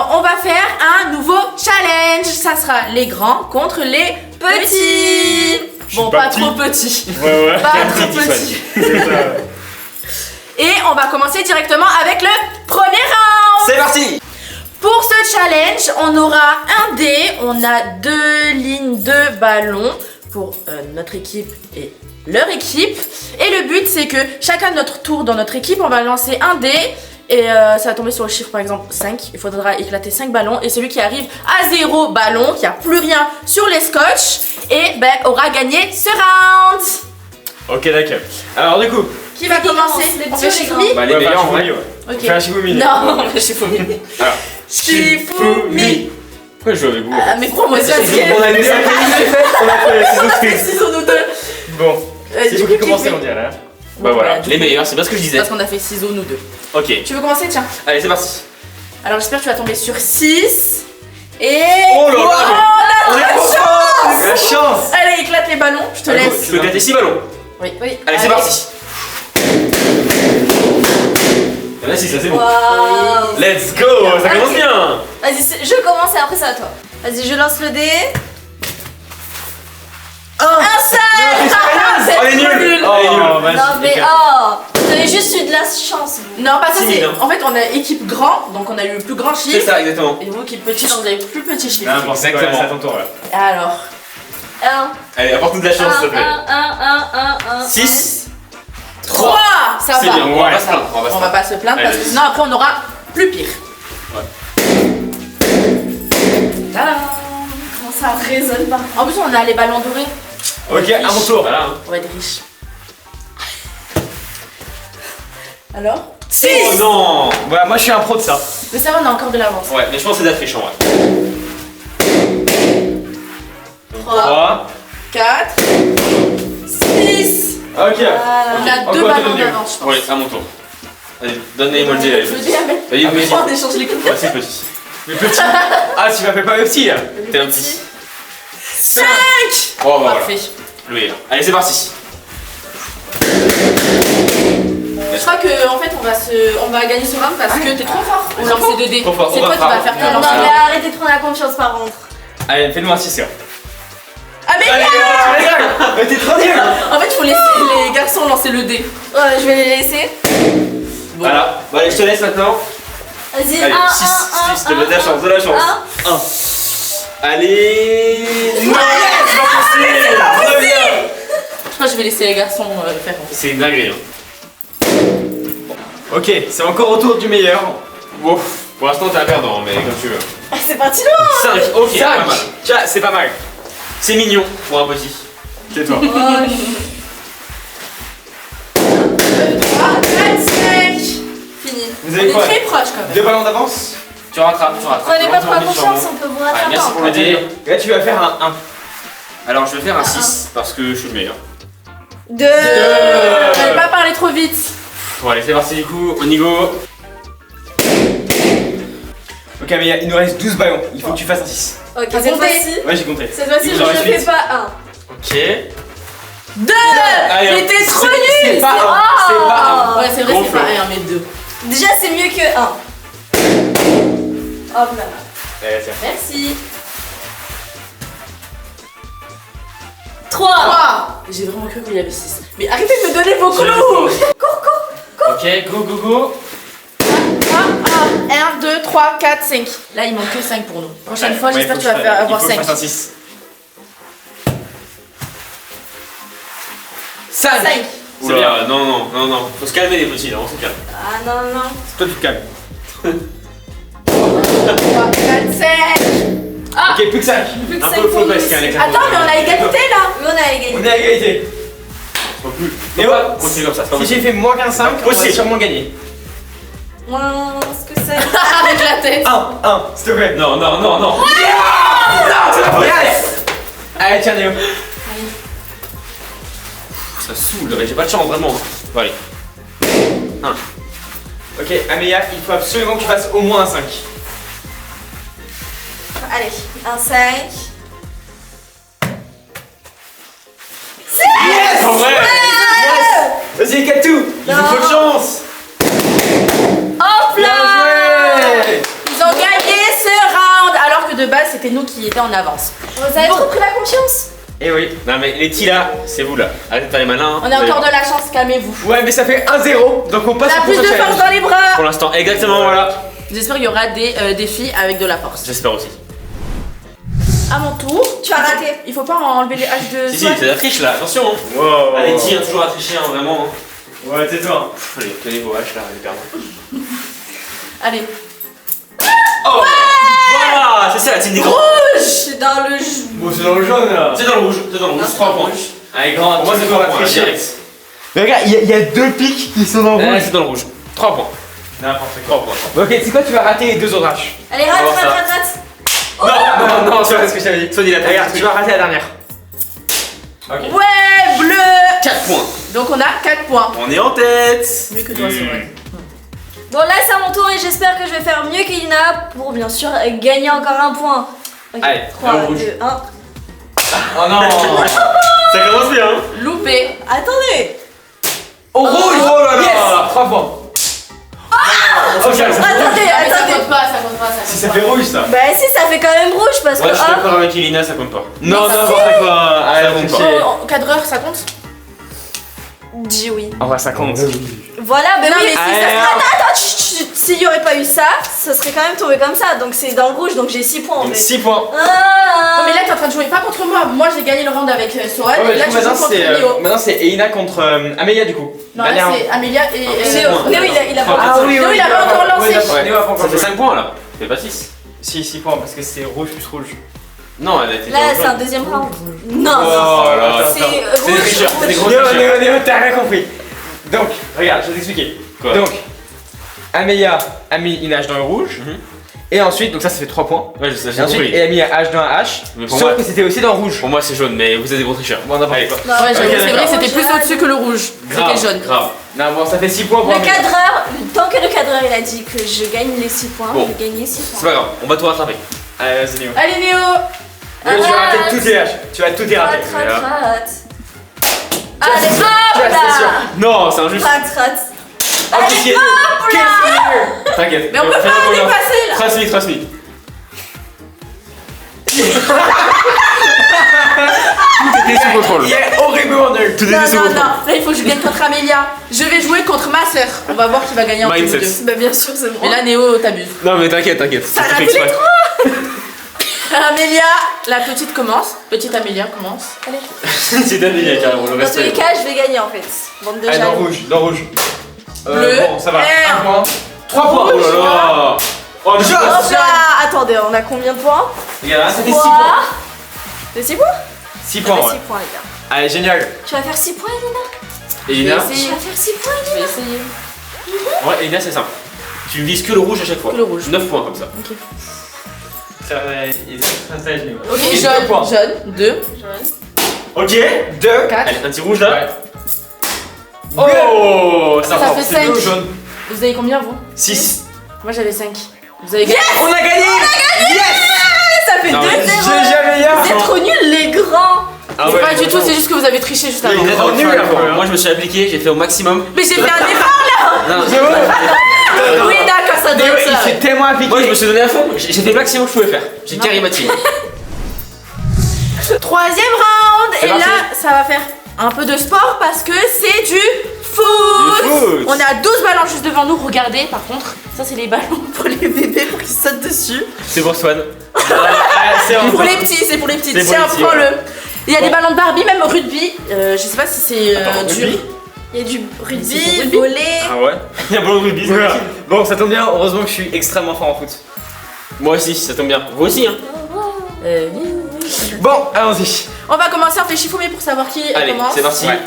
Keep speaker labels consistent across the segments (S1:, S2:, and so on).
S1: Alors, on va faire un nouveau challenge. Ça sera les grands contre les petits. Bon, pas trop petits.
S2: Ouais.
S1: Pas trop petits. Et on va commencer directement avec le premier round.
S2: C'est parti.
S1: Pour ce challenge, on aura un dé. On a 2 lignes de ballons pour notre équipe et leur équipe. Et le but, c'est que chacun de notre tour dans notre équipe, on va lancer un dé. Et ça va tomber sur le chiffre par exemple 5. Il faudra éclater 5 ballons. Et celui qui arrive à 0 ballon, qui a plus rien sur les scotch, et aura gagné ce round.
S2: Ok, d'accord. Alors du coup,
S1: Qui va commencer? On fait Shifumi?
S2: bah les meilleurs en vrai.
S1: Ok.
S2: On fait un Shifumi.
S1: Non, on fait Shifumi.
S2: Alors,
S1: Shifumi.
S2: Pourquoi je joue avec vous?
S1: Ah, mais crois-moi, c'est
S2: On a déjà fait, on a fait les ciseaux fixes.
S1: Ciseaux nous deux.
S2: Bon, c'est vous qui commencez, on dirait là. Bah voilà,
S1: du
S2: les
S1: coup,
S2: meilleurs, c'est pas ce que je disais.
S1: Parce qu'on a fait ciseaux nous deux.
S2: Ok,
S1: Tu veux commencer? Tiens.
S2: allez, c'est parti.
S1: Alors j'espère que tu vas tomber sur 6. Et.
S2: Oh là là.
S1: Oh,
S2: On
S1: la
S2: est trop
S1: chance.
S2: fort. La chance.
S1: Allez, éclate les ballons, je te laisse.
S2: Tu peux éclater 6 ballons.
S1: Oui.
S2: Allez, c'est parti. Là, si, ça c'est bon.
S3: Waouh.
S2: Let's go, ça commence bien.
S3: Vas-y, je commence et après c'est à toi. Vas-y, je lance le dé. Un seul.
S2: Oh, elle est nulle. Oh, elle est nulle.
S3: Non mais oh, vous avez juste eu de la chance. Vous.
S1: Non, pas ça,
S2: Timide,
S1: c'est.
S2: hein.
S1: En fait, on a équipe grand, donc on a eu le plus grand
S2: C'est
S1: chiffre.
S2: ça, exactement.
S1: Et vous, équipe petit, donc vous avez le plus petit chiffre.
S2: Exactement. C'est à ton tour là.
S1: Alors.
S3: 1,
S2: Allez, apporte-nous de la chance, s'il te plaît.
S3: 1.
S2: 6.
S1: 3. Ça
S2: C'est
S1: va.
S2: bien, on va pas se plaindre.
S1: On va pas se plaindre parce que
S2: Allez.
S1: sinon après on aura plus pire. Tadam.
S3: Comment ça résonne pas.
S1: En plus, on a les ballons dorés.
S2: Ok, à mon tour. Voilà.
S1: On va être riche. Alors?
S2: 6. Oh non. Voilà, moi je suis un pro de ça.
S1: Mais ça va, on a encore de l'avance.
S2: Ouais, mais je pense que c'est de la triche en vrai.
S1: 3, 4, 6.
S2: Ok.
S1: On a
S2: Encore
S1: 2
S2: un
S1: ballons
S2: peu de nul.
S1: d'avance, je pense.
S2: Ouais, à mon tour. Allez, donne-les-moi le dé.
S1: Je veux dire, mais.
S2: Vas-y, vas-y.
S1: On échange les coups.
S2: Ouais, c'est petit. Mais petit. Ah, tu m'as fait pas le petit là. T'es un petit.
S1: 5.
S2: Oh, bah voilà.
S1: Parfait.
S2: Louis, là. Allez, c'est parti.
S1: Je crois que en fait on va gagner ce round parce que t'es trop fort au lancer de dés.
S2: Trop fort,
S1: C'est
S2: on
S1: toi
S2: va
S1: qui vas
S2: faire-
S1: faire
S2: Non,
S1: ton
S3: Non
S1: lancer.
S3: mais arrêtez de prendre la confiance par contre.
S2: Allez, fais-nous un 6 là.
S1: Ah mais
S2: Allez, tu rigoles. Mais t'es trop nul.
S1: en fait il faut laisser les garçons lancer le dé.
S3: Ouais, je vais les laisser.
S1: Bon.
S2: Voilà. Bon, allez, je te laisse maintenant.
S3: Vas-y,
S2: Allez,
S3: 1,
S2: 6, de la chance, de la chance. 1. Allez. Non, c'est pas possible. Très bien.
S1: Je crois que je vais laisser les garçons faire.
S2: C'est une dinguerie. Hein. Ok, c'est encore au tour du meilleur. Bon, pour l'instant t'es un perdant, mais comme tu veux.
S3: C'est parti loin.
S2: 5, ok,
S1: Cinq.
S2: pas mal. Tiens, c'est pas mal. C'est mignon pour un petit. Tais-toi.
S1: 2, 3, 4, 5. Fini.
S2: Vous
S1: On
S2: avez
S1: est
S2: quoi?
S1: très proches quand même.
S2: 2 ballons d'avance. Tu rattrapes, tu rattrapes.
S3: Prenez pas trop la
S2: Lentement,
S3: confiance,
S2: légèrement.
S3: on peut vous
S2: Ouais,
S3: rattraper.
S2: merci pour le dé. Là tu vas faire un 1. Alors je vais faire un
S3: Un
S2: 6 parce que je suis le meilleur.
S3: 2.
S1: Fallait pas parler trop vite.
S2: Bon allez c'est parti du coup, on y go. Ok mais il nous reste 12 ballons, il faut que tu fasses un 6.
S3: Ok,
S1: T'as
S3: cette
S1: compté?
S3: fois-ci.
S2: Ouais j'ai compté.
S3: Cette fois-ci,
S2: Il
S3: je
S2: nous en
S3: ne
S2: reste
S3: fais
S2: huit.
S3: pas 1.
S2: Ok.
S1: 2.
S2: Allez,
S1: Mais t'es trop
S2: c'est
S1: nul.
S2: pas un, c'est pas un.
S1: Ouais c'est vrai
S2: Gros
S1: c'est
S2: flop.
S1: pas 1 mais 2.
S3: Déjà, c'est mieux que 1. Hop là.
S2: Allez, tiens.
S1: Merci.
S3: 3.
S1: 3. J'ai vraiment cru qu'il y avait 6. Mais arrêtez de me donner vos
S2: J'ai le
S1: clous.
S2: faux. Ok, go go go.
S1: 1, 2, 3, 4, 5. Là, il manque que 5 pour nous. Prochaine fois,
S2: Ouais,
S1: j'espère que tu
S2: faut
S1: vas faire avoir
S2: il faut que
S1: 5.
S2: je fasse un 6. 5.
S1: 5.
S2: C'est bien, non. Faut se calmer les petits là, on se calme.
S3: Ah non, non.
S2: Toi tu te calmes.
S1: 3, 4, 5.
S2: Ok, plus que 5.
S3: Plus que
S2: Un
S3: cinq
S2: peu
S3: pour
S2: faux
S3: nous
S2: parce qu'il y a un
S3: aussi.
S2: écart.
S1: Attends, mais on a égalité là.
S3: Oui, on a égalité.
S2: On est à égalité. Faut plus. Et ouais, continue comme ça. Si j'ai fait moins qu'un 5, on va sûrement gagner.
S3: Moins ce que c'est.
S1: Avec la tête.
S2: 1, s'il te plaît. Non. Non, c'est la première. Allez, tiens, Néo. Ça saoule, j'ai pas de chance vraiment. Bon, allez. 1. Ok, Amélia, il faut absolument que tu fasses au moins un 5.
S3: Allez, un 5.
S2: Yes! En vrai! Yes! Vas-y, éclate tout! Il faut trop de chance!
S3: Hop
S2: Bien
S3: là!
S2: joué!
S1: Ils ont gagné c'était nous qui étions en avance.
S3: Vous avez trop pris la confiance.
S2: Et oui. Non mais les petits là, c'est vous là. Arrêtez de faire les malins.
S1: On a encore de la chance, calmez-vous.
S2: Ouais mais ça fait 1-0, donc on
S1: On
S2: passe
S1: a
S2: au
S1: plus de
S2: prochain
S1: force
S2: challenge.
S1: dans les bras.
S2: Pour l'instant, exactement voilà.
S1: J'espère qu'il y aura des défis avec de la force.
S2: J'espère aussi.
S1: À mon tour.
S3: Tu as raté.
S1: Il faut pas enlever les haches de
S2: Si,
S1: Swan.
S2: c'est la triche là, attention hein.
S4: Wow.
S2: Allez, tire, toujours à tricher, hein, vraiment. Hein.
S4: Ouais, tais-toi.
S2: Pff, allez, tenez vos haches là, allez, perdre.
S1: Allez.
S2: Oh voilà, c'est ça la team des grands.
S3: C'est dans le jeu.
S4: Bon, c'est dans le jaune là.
S2: C'est dans le rouge, c'est dans le rouge. 3 points.
S4: Allez, grand,
S2: Pour moi, c'est
S4: pour
S2: pas
S4: la
S2: la
S4: tricher.
S2: direct.
S4: Mais regarde, il y a 2 pics qui sont dans le
S2: Ouais,
S4: rouge.
S2: c'est dans le rouge. 3 points.
S4: N'importe
S2: 3 points.
S4: quoi. Ok, c'est quoi, tu vas rater les 2 autres haches.
S3: Allez,
S2: On va
S3: rate,
S2: voir ça.
S3: rate, rate.
S2: Non,
S4: c'est vrai ce que je t'avais dit.
S2: Soit dit la
S4: Regarde, tu vas rater la dernière. Ok.
S1: Ouais, bleu.
S2: 4 points.
S1: Donc on a 4 points.
S2: On est en tête.
S1: Mieux que toi, c'est vrai.
S3: Bon, là, c'est à mon tour et j'espère que je vais faire mieux qu'Elina pour bien sûr gagner encore un point. Ok,
S2: Allez,
S3: 3,
S2: au rouge.
S3: 2, 1.
S4: Oh non.
S2: Ça commence bien. Hein.
S1: Loupé.
S3: Attendez.
S4: Au rouge. Oh là là.
S2: Yes.
S4: 3 points. Ok, ça fait rouge.
S3: Attendez,
S1: Ah, mais ça
S3: attendez.
S1: compte pas, ça compte pas, ça compte
S4: Si ça
S1: pas.
S4: fait rouge ça.
S3: Bah, si, ça fait quand même rouge parce
S2: Ouais,
S3: que
S2: je suis
S3: hop.
S2: d'accord avec Elina, ça compte pas.
S4: Non,
S3: Mais
S4: n'importe quoi. Allez,
S2: Ça compte pas.
S4: tricher.
S1: Oh, cadreur, ça compte?
S3: Dis oui.
S4: En vrai, ça compte.
S3: Voilà, mais
S1: Non,
S3: oui,
S1: mais si
S4: Allez,
S1: ça-
S4: hop.
S3: Attends, s'il y aurait pas eu ça, ça serait quand même tombé comme ça. Donc c'est dans le rouge, donc j'ai 6 points en
S4: Donc
S3: fait.
S4: 6 points.
S3: Ah.
S1: Oh, mais là, t'es en train de jouer pas contre moi. Moi, j'ai gagné le round avec Sohan.
S4: Ouais,
S1: et
S4: mais
S1: là,
S4: du
S1: tu
S4: coup,
S1: joues
S4: maintenant
S1: contre Léo.
S4: c'est Elina contre Amélia du coup.
S1: Non, là,
S4: Dernière.
S1: c'est Amélia et
S3: Léo,
S2: points.
S3: Léo, il a pas
S4: Ah oui,
S1: Léo,
S4: oui.
S1: il a pas encore lancé.
S4: Ouais, Léo a pas encore
S2: Ça fait
S4: joué.
S2: 5 points là. Ça fait pas 6.
S4: Si, 6 points parce que c'est rouge plus rouge.
S2: Non, elle a été
S3: Là,
S2: dans le
S3: c'est un
S2: jaune.
S3: deuxième round. Non,
S4: Oh là là.
S3: c'est
S2: C'est des
S3: rouge.
S2: tricheurs, c'est des gros
S4: Léo,
S2: tricheurs.
S4: Léo, t'as rien compris. Donc, regarde, je vais t'expliquer.
S2: Quoi?
S4: Donc, Amélia a mis une hache dans le rouge.
S2: Mhm.
S4: Et ensuite, donc ça fait 3 points.
S2: Ouais, je sais,
S4: Et
S2: j'ai
S4: ensuite,
S2: compris.
S4: elle a mis un H dans un H.
S2: Mais pour
S4: Sauf
S2: moi-
S4: que c'était aussi dans le rouge.
S2: Pour moi, c'est jaune, mais vous êtes des gros tricheurs.
S4: Bon, n'importe
S2: Allez.
S4: quoi.
S3: Non,
S1: Ouais, j'avoue,
S4: Ok,
S1: c'est vrai que
S4: d'accord.
S1: c'était plus au-dessus que le rouge.
S2: Grave,
S1: C'était jaune.
S2: grave.
S4: Non, bon, ça fait 6 points pour
S3: Le
S4: Amélia.
S3: cadreur, tant que le cadreur il a dit que je gagne les 6 points,
S2: Bon.
S3: je vais gagner 6
S2: C'est
S3: points.
S2: pas grave, on va tout rattraper.
S4: Allez, vas-y, Léo.
S1: Allez, Néo.
S4: Léo, tu vas rater
S3: Arrête.
S4: toutes tes haches. Tu vas tout y rater.
S3: Rate, rate, rate.
S4: Tu
S3: Allez,
S4: as-
S3: hop
S4: tu as- c'est sûr.
S3: là.
S2: Non, c'est injuste.
S3: Rate, rate.
S2: Oh, qu'est-ce qu'il y a?
S3: Hop là.
S2: T'inquiète.
S1: Mais on peut pas dépasser là.
S2: Transmis, transmis. Tout était sous contrôle.
S4: Il est horriblement nul.
S2: Tout
S1: Non,
S2: était sous
S1: non, non.
S2: contrôle.
S1: Là, il faut que je gagne contre Amélia. Je vais jouer contre ma sœur. On va voir qui va gagner entre
S2: Mindset.
S1: nous deux.
S3: Bah, bien sûr, c'est
S1: Mais
S3: moi.
S1: là, Néo, t'abuses.
S2: Non, mais t'inquiète, t'inquiète.
S1: Ça
S2: C'est
S1: a
S2: fait
S1: raté les
S2: exprès.
S1: Amélia, la petite commence. Petite Amélia commence. Allez.
S2: C'est Amélia carrément, le
S3: Dans tous
S2: reste.
S3: les cas, je vais gagner en fait. Bande de
S4: Allez, dans
S3: jaloux.
S4: rouge, dans rouge.
S1: Bleu.
S4: Bon, ça va.
S1: R.
S4: 1 point. 3 points.
S2: Oh là là. Oh, mais je
S3: Hop là. Attendez, on a combien de points?
S4: Regarde, là, ça fait 6
S3: 3.
S4: points.
S3: C'est 6 points?
S4: 6
S3: Ça
S4: points,
S3: fait
S4: ouais.
S3: 6 points, les gars.
S4: Allez, génial.
S3: Tu vas faire 6 points, Elina?
S2: Elina.
S1: Je vais
S3: Tu vas faire 6 points,
S1: Je vais
S3: Elina?
S1: essayer.
S2: Ouais, Elina, c'est simple. Tu vises que le rouge à chaque fois.
S1: Que le rouge.
S2: 9 points comme ça.
S4: Ça, il est très intelligent.
S1: Ok,
S4: Et 2
S1: jaune.
S4: points.
S1: Jaune. 2.
S2: Ok.
S4: 2.
S1: 4.
S2: Allez, un petit rouge là.
S4: Ouais.
S2: Oh,
S1: Ça
S2: ça
S1: fait
S4: C'est
S1: 5.
S4: bleu ou jaune.
S1: Vous avez combien, vous?
S4: 6.
S1: Moi, j'avais 5. Vous avez gagné.
S4: On a gagné.
S3: Ça fait
S2: Non,
S3: 2-0.
S2: mais
S4: J'ai jamais eu
S3: Vous êtes trop nuls, les grands.
S2: Ah
S1: C'est pas du tout, c'est juste que vous avez triché juste avant.
S2: Elina,
S4: Oh,
S2: t'aurais
S4: nul,
S2: fait un
S4: là,
S2: effort.
S4: quand même.
S2: Moi, je me suis appliqué, j'ai fait au maximum.
S1: Mais j'ai fait un effort là.
S2: Non,
S1: Oui, d'accord, ça doit
S4: Léo,
S1: être
S4: il
S1: ça.
S4: s'est tellement appliqué.
S2: moi, je me suis donné à fond. J'ai fait le maximum que je pouvais faire. J'ai carré ma team.
S1: Troisième round.
S2: C'est
S1: Et
S2: parti.
S1: là, ça va faire un peu de sport parce que c'est du foot.
S2: Du foot.
S1: On a 12 ballons juste devant nous. Regardez, par contre, ça c'est les ballons pour les bébés pour qu'ils sautent dessus.
S2: C'est pour Swan.
S4: C'est
S1: Pour les petits, c'est pour les petits.
S2: C'est pour
S1: Tiens,
S2: les petits,
S1: prends-le.
S2: ouais.
S1: Il y a
S2: Bon.
S1: des ballons de Barbie, même rugby. Je sais pas si c'est
S2: Attends,
S1: dur.
S2: rugby
S3: Il y a du
S1: C'est pour
S3: rugby,
S1: rugby.
S3: volley.
S2: Ah ouais. Il y a bon rugby.
S4: Voilà. Bon, ça tombe bien, heureusement que je suis extrêmement fort en foot.
S2: Moi aussi, ça tombe bien. Vous aussi, hein.
S1: Oui.
S4: Bon, allons-y.
S1: On va commencer, on fait Shifumi pour savoir qui
S2: Allez,
S1: commence.
S2: c'est parti.
S4: Ouais.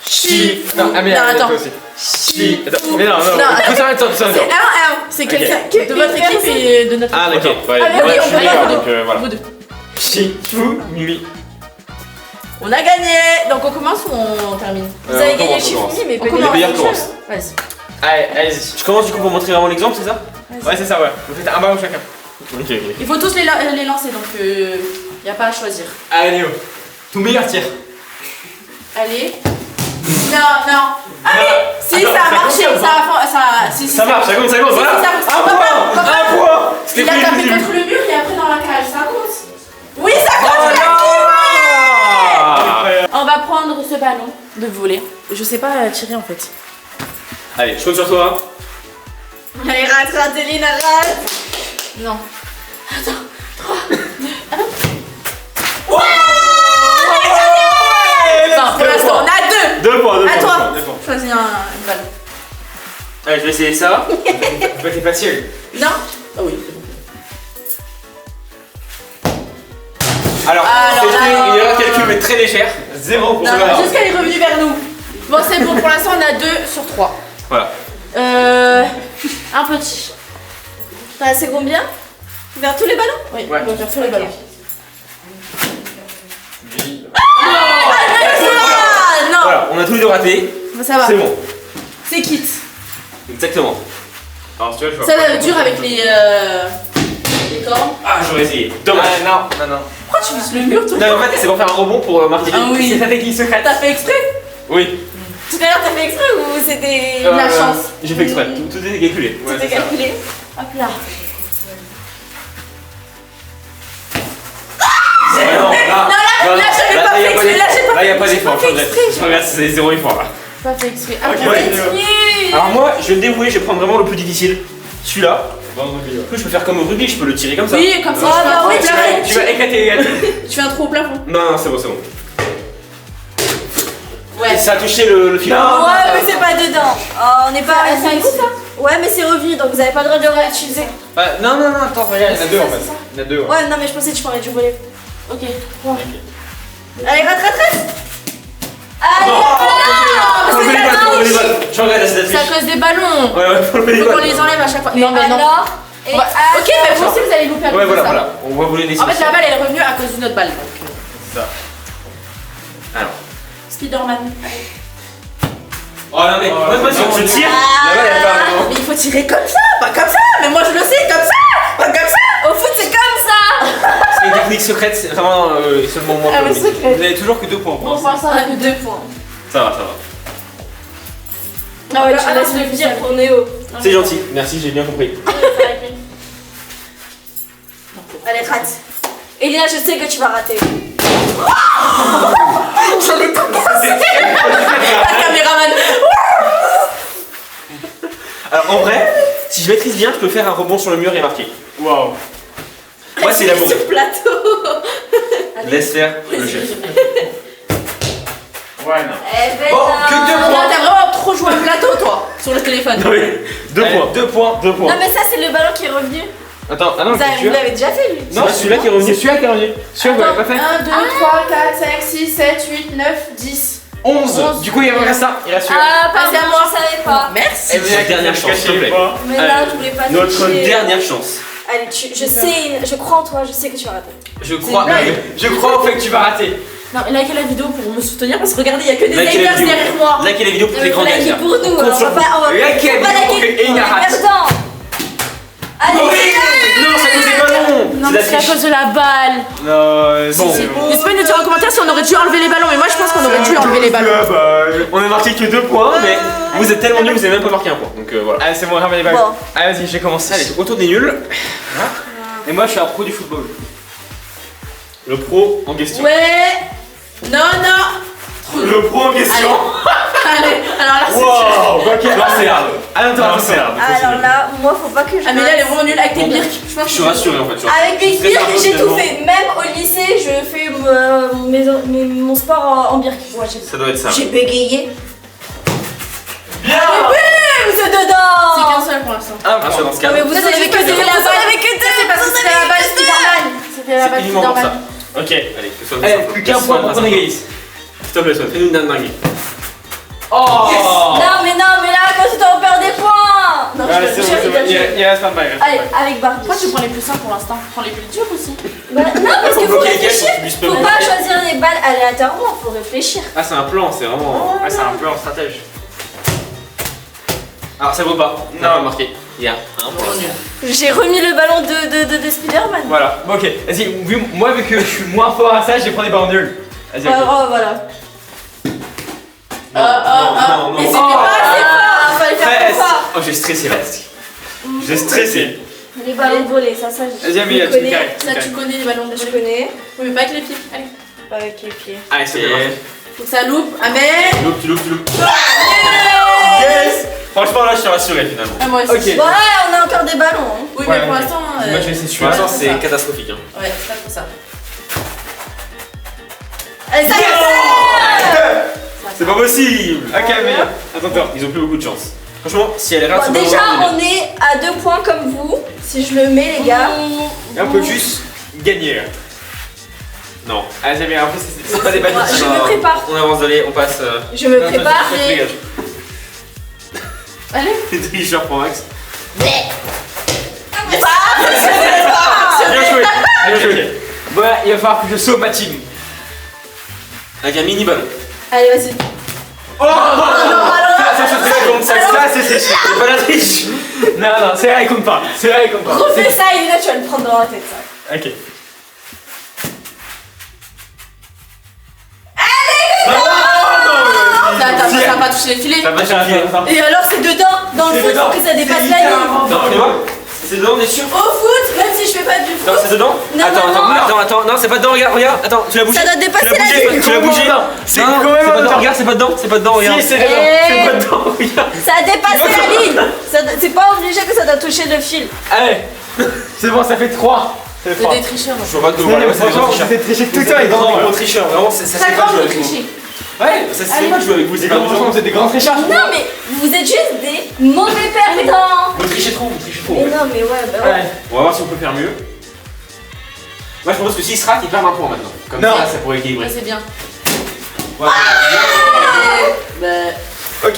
S1: Chi.
S4: Non, Amélia,
S1: Non,
S4: Amélia,
S1: attends.
S4: toi aussi.
S1: Chi.
S4: Attends, mais non, non,
S1: Non,
S4: tout ça, attends, tout ça,
S1: C'est
S4: attends.
S1: 1-1. C'est quelqu'un de votre équipe et de notre
S2: Ah,
S1: équipe.
S2: d'accord. Ouais,
S1: Ah, mais oui,
S2: ouais,
S1: on
S2: je
S1: peut
S2: suis
S1: pas
S2: meilleur,
S1: vous
S2: donc voilà.
S1: Vous deux.
S4: Shifumi.
S1: On a gagné. Donc on commence ou on termine?
S3: Vous avez
S2: on
S3: gagné
S2: commence, on
S3: Shifumi,
S2: commence.
S3: mais
S1: On
S3: pas
S1: commence.
S2: meilleurs commencent.
S1: Vas-y.
S4: Allez, allez-y.
S2: Je commence du coup pour montrer vraiment l'exemple, c'est ça?
S4: Ouais, c'est ça, ouais. Vous faites un ballon chacun.
S2: Ok, ok.
S1: Il faut tous les lancer, donc y a pas à choisir.
S4: Allez, Léo. Ton meilleur tir.
S1: Allez. Non. Allez. Si
S4: Attends,
S1: ça a
S4: ça
S1: marché,
S4: compte,
S1: si,
S2: Ça marche, ça compte,
S1: Si,
S2: voilà.
S1: ça compte.
S4: Un point.
S1: Papa.
S4: Un point.
S2: C'était
S1: Il a
S2: plus
S1: tapé
S2: nul.
S1: contre le mur et après dans la cage, ça compte. Oui, ça
S2: Oh
S1: continue.
S2: non.
S1: On va prendre ce ballon de voler. Je sais pas tirer en fait.
S2: Allez, je compte sur toi.
S3: Allez, rate, Eline, rate.
S1: Non. Enfin, pour l'instant, on a 2.
S2: 2 points, 2 points.
S1: À toi.
S2: 2 points.
S1: Choisis une balle.
S2: Allez, je vais essayer ça. Ça va être facile.
S1: Non. Ah oui, c'est bon.
S2: Alors,
S1: Alors
S2: c'était
S1: là,
S2: une erreur de calcul, mais très légère. 0 pour
S1: Non,
S2: cela.
S1: non, juste qu'elle est revenue vers nous. Bon, c'est bon, pour l'instant, on a 2 sur 3.
S2: Voilà.
S1: Un petit.
S3: T'as assez combien? Vers tous les ballons?
S1: Oui,
S2: Ouais.
S1: on va faire sur les ballons.
S3: Ah non!
S2: Voilà, on a tous les deux raté.
S1: Ça va.
S2: C'est bon.
S1: C'est quitte.
S2: Exactement. Alors, si tu veux, je vois.
S1: Ça va être dur avec les cornes.
S2: Ah, j'aurais essayé. Dommage.
S4: Non.
S1: Pourquoi tu vises le mur tout le
S2: Non,
S1: temps?
S2: mais en fait, c'est pour faire un rebond pour marquer.
S1: Ah oui.
S4: C'est ta technique secrète.
S1: T'as fait exprès?
S2: Oui.
S3: Tout à l'heure, t'as fait exprès ou c'était.
S1: La chance.
S2: J'ai fait exprès. Tout est calculé.
S3: C'était calculé?
S1: Hop là.
S2: Non,
S1: là, j'avais pas fait exprès, là, j'ai pas
S2: Là, y a
S1: fait-
S2: pas
S1: j'ai
S2: d'effort.
S1: pas fait exprès,
S2: Je regarde, c'est 0 effort là.
S1: Pas fait exprès. Ah,
S2: Ok.
S1: bon,
S2: Ouais.
S3: Nul!
S2: Alors, moi, je vais me débrouiller, je vais prendre vraiment le plus difficile. Celui-là.
S4: Bon, rugby, ouais.
S2: Du coup, je peux faire comme au rugby, je peux le tirer comme ça.
S1: Oui, comme ça.
S3: Ah, bah oui,
S2: Tu vas éclater les gars.
S1: Tu fais un trou au plafond.
S2: Non, c'est bon, c'est bon.
S1: Ouais.
S2: Ça a touché le fil.
S3: Ouais, mais c'est pas dedans. Oh, on n'est pas.
S1: C'est un coup, ça?
S3: Ouais, mais c'est revenu donc vous avez pas le droit de le réutiliser.
S4: Non, attends, regarde, il y en a 2 en
S1: ça,
S4: fait.
S1: c'est ça.
S4: Il y en a 2.
S3: Ouais, non, mais je pensais que tu parlais du volet.
S1: Ok. Ouais.
S3: Allez, rate! Allez,
S2: Faut lever les balles, faut lever les balles. Je regarde, c'est
S1: C'est à cause des ballons.
S2: Ouais, faut lever les
S1: Faut qu'on
S2: balles.
S1: les enlève à chaque fois.
S3: Mais
S1: Non, mais non.
S3: alors, et
S1: Bah, ok, mais vous aussi vous allez louper à cause
S2: Ouais,
S1: de
S2: voilà,
S1: ça.
S2: voilà. On va voler des
S1: En fait, la balle elle est revenue à cause d'une autre balle. Donc,
S2: Ça. Alors.
S1: Spider-Man.
S2: Oh non, mais moi, je tire.
S3: Ah.
S2: La balle, elle part.
S1: Mais il faut tirer comme ça, pas comme ça. Mais moi je le sais, comme ça, pas comme ça.
S3: au foot, c'est comme ça!
S2: C'est une technique secrète, c'est vraiment seulement moi
S1: Ah,
S2: qui
S1: mais
S2: le maîtrise.
S1: secret.
S4: Vous avez toujours que 2 points pour
S1: Bon,
S4: l'instant.
S1: pour l'instant, on a que 2 points.
S2: Ça va, ça va.
S3: Ah ouais,
S1: Ah,
S3: tu laisses
S1: non,
S3: le dire pour Néo.
S2: C'est gentil, merci, j'ai bien compris.
S3: Allez, rate. Elina, je sais que tu vas rater.
S1: J'en ai tout cassé. La caméraman.
S2: Alors en vrai, si je maîtrise bien, je peux faire un rebond sur le mur et marquer.
S4: Waouh.
S2: Moi, c'est l'amour.
S3: Sur le plateau.
S2: Laisse faire le chef.
S4: Ouais, non.
S3: Eh ben,
S2: Bon, que
S3: non.
S2: 2
S1: Non,
S2: points.
S1: t'as vraiment trop joué au plateau, toi, sur le téléphone.
S2: Non, mais 2
S4: Allez,
S2: points.
S4: 2 points.
S2: 2 points.
S3: Non, mais ça, c'est le ballon qui est revenu.
S2: Attends, ah non,
S3: Vous
S2: c'est
S3: l'avez déjà fait, lui.
S2: Non, c'est celui-là qui est revenu.
S4: C'est celui-là qui est revenu. Celui-là, vous l'avez pas fait
S1: 1, 2, 3, 4, 5, 6, 7, 8, 9, 10.
S2: 11.
S4: Du coup, il reste ça. Il reste celui-là.
S3: Ah, pardon,
S1: c'est à moi.
S3: je savais pas.
S1: Merci.
S2: Eh bien, dernière chance, s'il te plaît.
S3: Mais là, je voulais pas
S2: Notre
S3: tricher.
S2: dernière chance.
S3: Allez, je sais, je crois en toi, je sais que tu vas rater.
S2: Je crois,
S1: une blague.
S2: je crois au fait que tu vas rater.
S1: Non, mais likez la vidéo pour me soutenir parce que regardez, il y a que des
S2: Likez la
S1: haters
S2: vidéo.
S1: derrière moi.
S2: Likez la vidéo pour les
S3: Faut
S2: grands
S3: liker
S2: gagnants.
S3: pour nous,
S2: Compte
S3: alors on
S2: sur
S3: va pas, on va
S2: Likez la
S3: faut pas
S2: vidéo pour
S3: liker.
S2: que Elina rate.
S3: Perdant. Allez,
S2: Oui. Non, c'est à cause des ballons.
S1: Non, mais c'est à cause de la balle.
S4: Non,
S2: Bon.
S1: N'hésitez pas à nous dire en commentaire si on aurait dû enlever les ballons. Mais moi, je pense qu'on aurait dû enlever les ballons.
S2: On a marqué que 2 points, mais vous êtes tellement nuls, vous avez même pas marqué un point. Donc voilà.
S4: Allez, c'est bon, ramène les balles.
S3: Bon.
S4: Allez, vas-y, j'ai commencé.
S2: Allez, autour des nuls.
S4: Et moi, je suis un pro du football.
S2: Le pro en question.
S1: Ouais. Non, non.
S2: Le pro en question.
S1: Allez, alors là, c'est
S2: Wow. Ok, non, c'est grave. Ah non,
S4: Non, c'est grave.
S3: Alors là, moi, faut pas que je.
S1: Ah, mais là, elle est vraiment nulle avec tes birks. Je pense
S2: Je suis rassuré en fait.
S3: Avec les birks, j'ai tout fait. Même au lycée, je fais mon sport en birk. Ouais,
S2: Ça doit être ça.
S3: j'ai bégayé.
S2: Bien.
S3: Bim, c'est
S1: C'est
S3: dedans.
S1: qu'un seul pour l'instant.
S2: Ah, ça dans ce cas.
S3: Mais vous en
S1: Ça, c'est
S3: avez
S1: juste
S3: que
S1: parce
S3: deux.
S1: que
S3: Vous
S1: la
S3: en
S1: balle-
S3: avez que deux.
S1: C'est parce que c'était la balle Spider-Man. C'était la
S2: C'est
S1: balle
S2: uniquement pour ça.
S1: Spider-Man.
S2: Ok, allez, que ce soit
S4: Allez,
S2: simple.
S4: plus qu'un
S2: Que ce
S4: point
S2: soit
S4: pour qu'on
S2: simple.
S4: égalise.
S2: S'il te plaît, Swan, fais-nous une dingue.
S4: Oh.
S3: Non, mais là, quand tu t'en perds des points. Non,
S4: Allez,
S3: je
S4: c'est bon, c'est bon. Il reste pas de balles.
S3: Allez, avec Barbie.
S1: Pourquoi tu prends les plus simples pour l'instant? Prends les plus durs aussi.
S3: Bah, non, parce qu'il faut
S2: bloquer lesquels
S3: réfléchir.
S2: pour qu'ils puissent
S3: Faut
S2: pas
S3: pas
S2: bloquer.
S3: choisir les balles aléatoirement, faut réfléchir.
S2: Ah, c'est un plan, c'est vraiment.
S4: Ouais, c'est un peu en stratège.
S2: Alors, ça vaut pas.
S4: Non.
S2: Pas marqué. Il y a un point.
S3: J'ai remis le ballon de Spider-Man.
S4: Voilà, bon, ok. Vas-y, moi, vu que je suis moins fort à ça, j'ai pris des ballons nuls. Vas-y, ok.
S3: Oh, voilà.
S2: Non,
S1: Mais
S2: non.
S1: c'était
S2: Oh.
S1: pas assez fort.
S3: Fallait faire
S2: Presque.
S3: plus fort.
S2: Oh, j'ai stressé là. J'ai stressé.
S3: Les ballons volés, ça
S4: Vas-y,
S3: je
S4: Amélia, tu
S3: connais.
S4: carré.
S1: Ça, tu connais les ballons de
S3: Je connais.
S1: Oui, mais pas avec les pieds. Allez.
S3: Pas avec les pieds.
S4: Allez, c'est
S2: Et-
S4: parti.
S1: Faut que ça loupe. Amen.
S2: Tu loupes. Yes. Franchement, là, je suis rassuré finalement.
S1: Ah, moi aussi.
S4: Ok.
S3: Bon, ouais, on a encore des ballons. Hein.
S1: Oui,
S4: Ouais,
S1: mais pour
S4: ok.
S1: l'instant.
S4: Moi, je vais essayer de
S2: Pour
S4: suivre.
S2: l'instant,
S1: c'est
S2: c'est
S1: ça.
S2: catastrophique. Hein.
S1: Ouais, c'est pas pour ça.
S3: Allez, ça
S2: C'est pas possible.
S4: Ok, Amélia. Attends, toi.
S2: Ils ont plus beaucoup de chance. Franchement, si elle rate,
S3: Bon,
S2: c'est pas
S3: déjà,
S2: grave.
S3: on est à 2 points comme vous. Si je le mets, les gars.
S4: Et on peut juste gagner là.
S2: Non.
S4: Allez, Amélia, après, c'est pas des
S3: Ouais,
S4: balises.
S3: je me prépare.
S2: On avance, allez, on passe.
S3: Je me prépare.
S1: Allez.
S2: Les tricheurs pour Max.
S4: Bien joué. Bien joué. Bon, là, il va falloir que je sauve ma team.
S2: Avec un mini ballon.
S3: Allez, vas-y.
S4: Oh ça, c'est triche.
S2: C'est pas la triche.
S4: Non, c'est là, il compte pas. C'est là, il compte pas.
S3: Refais ça, Elina, tu vas le prendre dans la tête, ça.
S4: Ok.
S1: Ça va pas toucher les filets.
S2: Ça va changer.
S3: Et alors, c'est dedans. Dans le
S4: C'est
S3: foot,
S4: dedans.
S3: faut que ça dépasse
S4: C'est
S3: la ligne.
S4: littéralement
S2: Non, c'est moi. C'est dedans, on est sûr.
S3: Au foot, même si je fais pas du
S2: Non,
S3: foot,
S2: c'est dedans.
S3: Non,
S2: Attends, non, c'est pas dedans, regarde. Attends, tu l'as bougé.
S3: ça doit dépasser
S2: Tu l'as
S3: la
S2: bougé,
S3: ligne.
S2: tu l'as bougé.
S4: C'est
S2: Non,
S4: quand
S2: c'est
S4: même
S2: pas dedans,
S4: dedans.
S2: regarde, c'est pas dedans, regarde.
S4: Si, c'est dedans.
S3: Eh.
S4: C'est pas dedans, regarde.
S3: Ça a dépassé la ligne. C'est pas obligé que ça doit toucher le fil.
S4: Allez. C'est bon, ça fait 3. Ça fait
S1: C'est
S4: 3.
S1: des tricheurs.
S2: Je vois pas de
S4: Non, mais franchement, vous êtes triché tout le temps, les
S2: Vraiment
S4: grands.
S2: des gros tricheurs, vraiment, ça se
S1: Ça
S2: fait pas de
S1: grande
S2: jouer
S1: de
S2: avec vous.
S1: tricher.
S2: Ouais, ça se fait pas de jouer avec vous, c'est
S4: Les
S2: pas
S4: grands, franchement,
S2: méchant.
S4: vous êtes des grands tricheurs.
S3: Non, mais vous êtes juste des mauvais perdants.
S2: Vous trichez trop, vous trichez trop.
S3: Mais non, mais ouais, bah ouais.
S4: Ouais.
S2: On va voir si on peut faire mieux. Moi, je propose que s'il se rate, il perd un point maintenant. Comme
S4: Non.
S2: ça pourrait équilibrer.
S1: Ouais, c'est bien.
S2: Voilà.
S1: Bah.
S4: Ok.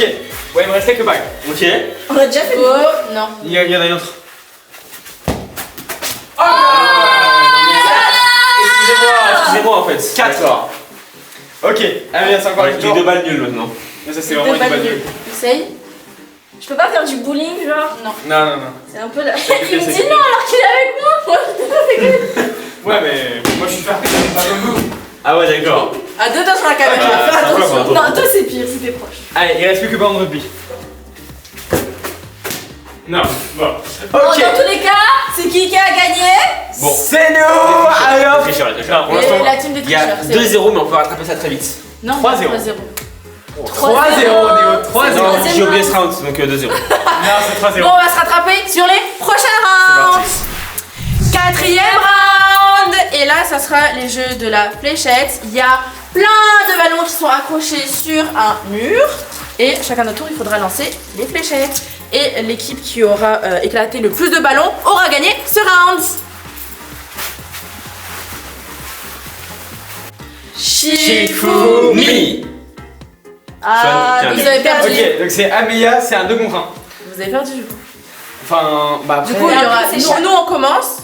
S4: Ouais, il me reste quelques bagues.
S2: Ok.
S3: On a déjà fait le
S1: Oh, non.
S4: Il y en a une autre.
S2: Excusez-moi en fait.
S4: 4.
S2: D'accord.
S4: Ok. Allez, c'est encore
S2: Ouais,
S4: une
S2: j'ai deux balles nulles maintenant.
S4: Ça, c'est vraiment une
S1: Deux
S4: balle
S1: balles
S4: nulle.
S1: Essaye.
S3: Je peux pas faire du bowling, genre.
S1: Non.
S4: Non, non, non.
S3: C'est un peu la.
S4: C'est
S3: Il me
S4: c'est
S3: dit non alors qu'il est avec moi. Moi, je te fais que.
S4: Ouais, mais moi je suis parfait, pas comme vous.
S2: Ah ouais, d'accord.
S1: À deux doigts sur la caméra.
S2: Ah,
S1: Fais
S2: ça va,
S1: attention.
S2: pardon.
S3: Non, toi c'est pire, c'était proche.
S4: Allez, il reste plus que ballon de rugby. Non, bon.
S3: Bon,
S4: Ok.
S3: dans tous les cas, c'est qui a gagné.
S2: Bon.
S4: C'est nous. Allez hop.
S2: Tricheur, les tricheurs.
S4: Non, pour
S1: Et
S4: l'instant,
S1: la team des
S2: Il y a
S1: tricheurs. c'est
S2: 2-0, mais on peut rattraper ça très vite.
S1: Non,
S4: 3-0.
S1: 3-0.
S4: 3-0, on est au 3-0.
S2: Non,
S3: troisième
S2: j'ai oublié
S3: round.
S2: ce round, donc 2-0.
S4: Non, c'est 3-0.
S1: Bon, on va se rattraper sur les prochains rounds. Quatrième round. Et là, ça sera les jeux de la fléchette. Il y a plein de ballons qui sont accrochés sur un mur. Et chacun notre tour, il faudra lancer les fléchettes. Et l'équipe qui aura éclaté le plus de ballons aura gagné ce round.
S2: Shifumi.
S3: Ah,
S2: Tiens,
S3: vous
S1: tiens.
S3: avez perdu.
S4: Ok, donc c'est Amélia, c'est un 2 contre 1.
S1: Vous avez perdu du coup.
S4: Enfin, bah après.
S1: Du coup, il y aura.
S3: après, c'est chaque-
S1: Nous, on commence.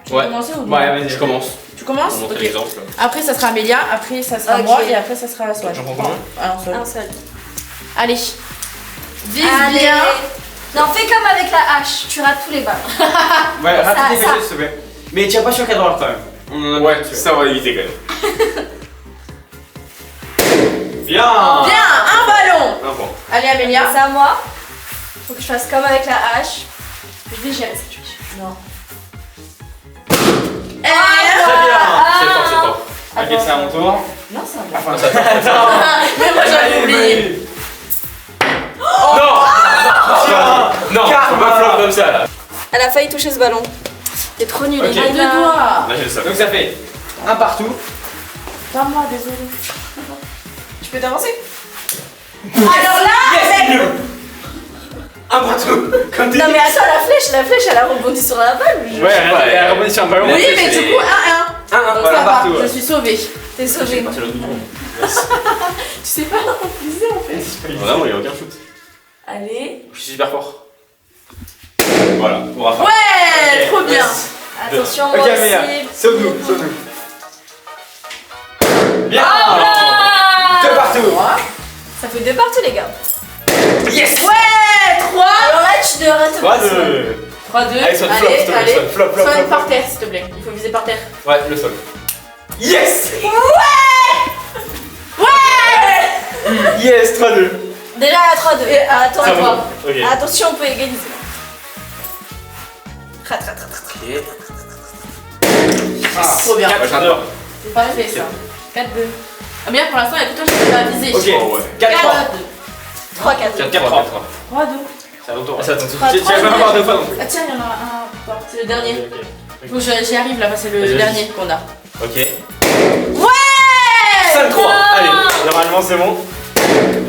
S1: Tu veux
S2: Ouais.
S1: commencer ou
S4: Ouais, vas-y.
S2: Je commence.
S1: Tu commences
S2: On montre
S1: Ok.
S2: l'exemple.
S1: Après, ça sera Amélia. Après, ça sera
S3: Ok.
S1: moi. Et après, ça sera Swan.
S2: J'en prends combien
S1: Un seul.
S3: Un seul.
S1: Allez. Vise
S3: Allez.
S1: bien.
S3: Non, fais comme avec la hache, tu rates tous les balles.
S4: Ouais, rate tes
S3: ça.
S4: fléchettes s'il te plaît. Mais tiens pas sur le cadre quand même.
S2: On en a
S4: Ouais,
S2: ça on va l'éviter quand même.
S4: Bien.
S1: Bien, un ballon.
S2: Un point.
S1: Allez, Amélia.
S3: C'est à moi. Faut que je fasse comme avec la hache. Je vais gérer ça.
S1: Non.
S4: Très bien.
S2: C'est fort, c'est fort.
S4: Ok, c'est à mon tour.
S1: Non, c'est un ballon.
S4: Enfin, ça
S1: Mais moi, j'avais oublié.
S2: Non, faut pas flop comme ça là.
S3: Elle a failli toucher ce ballon. T'es trop nul.
S4: Ok.
S1: À deux doigts.
S2: Là j'ai le seum.
S4: Donc ça fait un partout.
S1: Pas moi, désolé.
S3: Tu peux t'avancer.
S1: Alors là,
S2: Un partout. Comme t'es
S3: Non mais attends, la flèche elle a rebondi sur la balle.
S4: Ouais, elle a rebondi sur un ballon.
S1: oui, mais
S2: c'est-
S1: du coup, 1-1. Donc
S4: voilà,
S1: ça va,
S4: partout, ouais.
S1: je suis sauvée.
S3: T'es sauvé.
S2: C'est le doublon.
S1: Tu sais pas viser en fait.
S2: Vraiment, il n'y a aucun shoot.
S3: Allez.
S2: Je suis super fort. Voilà, on va faire.
S1: Ouais,
S4: Ok,
S1: trop bien.
S2: yes.
S3: Attention,
S4: Ok,
S3: moi
S4: Amélia,
S3: aussi.
S4: sauve-nous, sauve-nous. Bien.
S3: Ah
S4: Deux partout.
S3: Ça fait 2 partout les gars.
S4: Yes.
S1: Ouais, 3.
S3: Alors là tu devrais te passer.
S1: 3-2.
S2: Allez, Swan, flop, s'il te plaît,
S1: allez.
S2: Swan, flop, flop,
S1: Swan,
S2: flop.
S1: par terre, s'il te plaît. Il faut viser par terre.
S2: Ouais, le sol.
S4: Yes.
S1: Ouais.
S4: Yes, 3-2.
S3: Déjà à 3-2. Attends,
S2: Ça va. Ok.
S3: Attention, on peut égaliser.
S2: Ok.
S1: Trop bien.
S2: Ouais, j'adore.
S1: C'est parfait ça. 4-2. Ah bien pour l'instant, écoute-toi, je vais pas viser.
S2: Ok.
S4: Oh, ouais.
S2: 4-3.
S3: 3-4.
S2: 4-3.
S1: 3-2.
S2: C'est à ton tour.
S4: Ah, ça attends,
S3: Pas
S4: tu
S3: trop,
S4: vas pas voir deux fois non plus.
S1: Ah tiens, il y en a un pour toi. C'est le dernier.
S4: Ok, ok.
S1: Faut que j'y arrive là, c'est le
S4: Vas-y, vas-y.
S1: dernier qu'on a.
S2: Ok.
S1: Ouais
S2: 5-3. Allez, normalement c'est bon.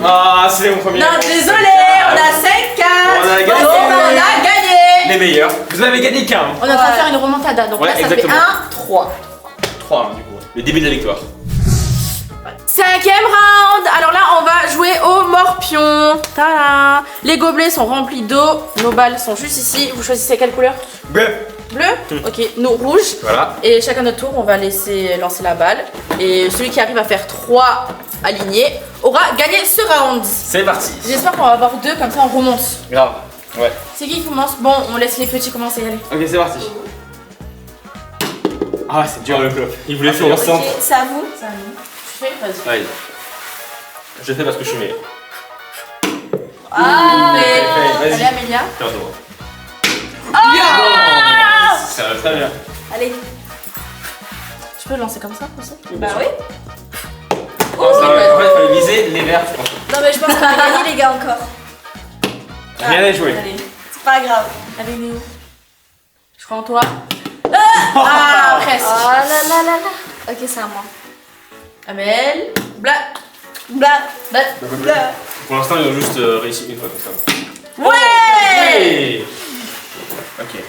S2: Ah, c'est mon premier.
S1: Non, désolé, on a 5-4.
S2: On a gagné.
S1: Donc, on a gagné.
S2: Les meilleurs. Vous avez gagné qu'un.
S1: On est en train de faire une remontada, donc
S2: Ouais,
S1: là ça
S2: exactement.
S1: fait 1-3.
S2: 3 du coup. Le début de la victoire.
S1: 5e round. Alors là, on va jouer au morpion. Tada. Les gobelets sont remplis d'eau. Nos balles sont juste ici. Vous choisissez quelle couleur?
S2: Bleu.
S1: Bleu. Ok, nous rouge.
S2: Voilà.
S1: Et chacun notre tour, on va laisser lancer la balle. Et celui qui arrive à faire 3 alignés aura gagné ce round.
S2: C'est parti.
S1: J'espère qu'on va avoir 2, comme ça on remonte.
S2: Grave. Ouais.
S1: C'est qui commence? Bon, on laisse les petits commencer, allez.
S2: Ok, c'est parti. Ah, c'est dur le flop. Il voulait faire au centre.
S3: Ok, c'est à vous.
S1: Ça nous. Tu fais? Vas-y.
S2: Allez. Je fais parce que je suis meilleur.
S3: Ah,
S2: Vas-y.
S1: Allez, Amélia.
S2: Tiens, toi. Ça va très bien.
S3: allez.
S1: Tu peux le lancer comme ça aussi?
S3: Bah oui.
S2: En fait, il fallait viser les verts, je pense.
S3: Non mais je pense qu'on a gagné les gars encore.
S2: Rien à jouer.
S1: Allez.
S3: C'est pas grave.
S1: Allez, Léo. Je crois en toi. Ah, presque.
S3: Oh là là là là. Ok, c'est à moi.
S1: Amel. Bla.
S3: Bla.
S1: Bla.
S3: Bla.
S2: Pour l'instant, ils ont juste réussi une fois comme ça.
S1: Ouais!
S2: Hey. Ok.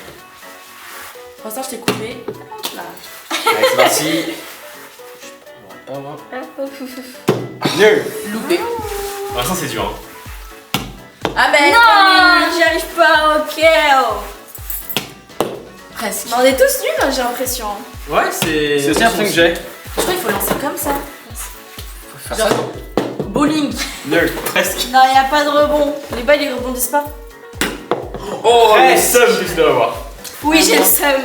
S1: Pour l'instant, je t'ai coupé. Là.
S2: Allez, c'est parti. Nul.
S1: Loupé.
S2: Pour l'instant, c'est dur. Hein.
S1: Amel.
S3: Non, j'y arrive pas. Ok.
S1: Presque.
S3: Mais on est tous nuls, hein, j'ai l'impression.
S2: Ouais, c'est aussi l'impression que j'ai.
S1: Je crois qu'il faut lancer comme ça.
S2: Faut faire ça.
S1: Genre, bowling.
S2: Nul. Presque.
S3: Non, y a pas de rebond. Les balles ils rebondissent pas.
S2: Oh, le seum que je dois avoir.
S3: Oui, j'ai le seum.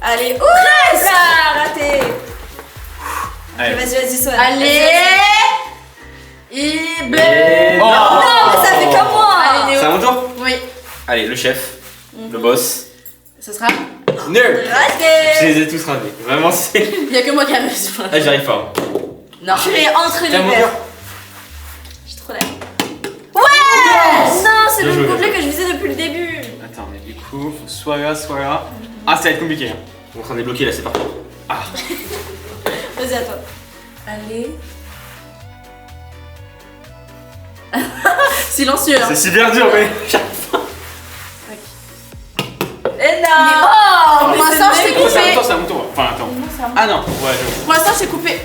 S3: Allez, presque. Ah, raté.
S2: Allez.
S3: Ok, vas-y, Swan.
S1: Allez. Et bleu.
S2: Et-
S3: Non, mais ça fait comme moi.
S1: Allez, Léo.
S2: C'est à mon tour.
S1: Oui.
S2: Allez, le chef, le boss.
S1: Ce sera.
S2: Nul. Je
S3: Raté.
S2: les ai tous ratés. Vraiment, c'est.
S1: Il y a que moi qui arrive sur la.
S2: Ah, j'y arrive pas.
S1: Non.
S3: Je vais entre les
S2: C'est à mon
S3: verres.
S2: tour.
S3: J'ai trop l'air. Ouais. Non, c'est
S2: Bien
S3: le
S2: joué.
S3: gobelet que je visais depuis le début.
S2: Attends, mais du coup, faut soit là, soit là. Ah, ça va être compliqué. Hein. On est en train de débloquer là, c'est parti. Ah.
S3: Vas-y, à toi.
S1: Allez. Silencieux. Hein.
S2: C'est super dur, mais.
S3: Et non.
S1: Oh, pour
S3: mais
S1: l'instant, je
S3: c'est
S1: t'ai
S2: Oh, c'est à mon
S1: coupé.
S2: tour, c'est à mon tour. Enfin, attends.
S1: Non, c'est à moi.
S2: Ah non, ouais, j'avoue.
S1: Pour l'instant, je t'ai coupé.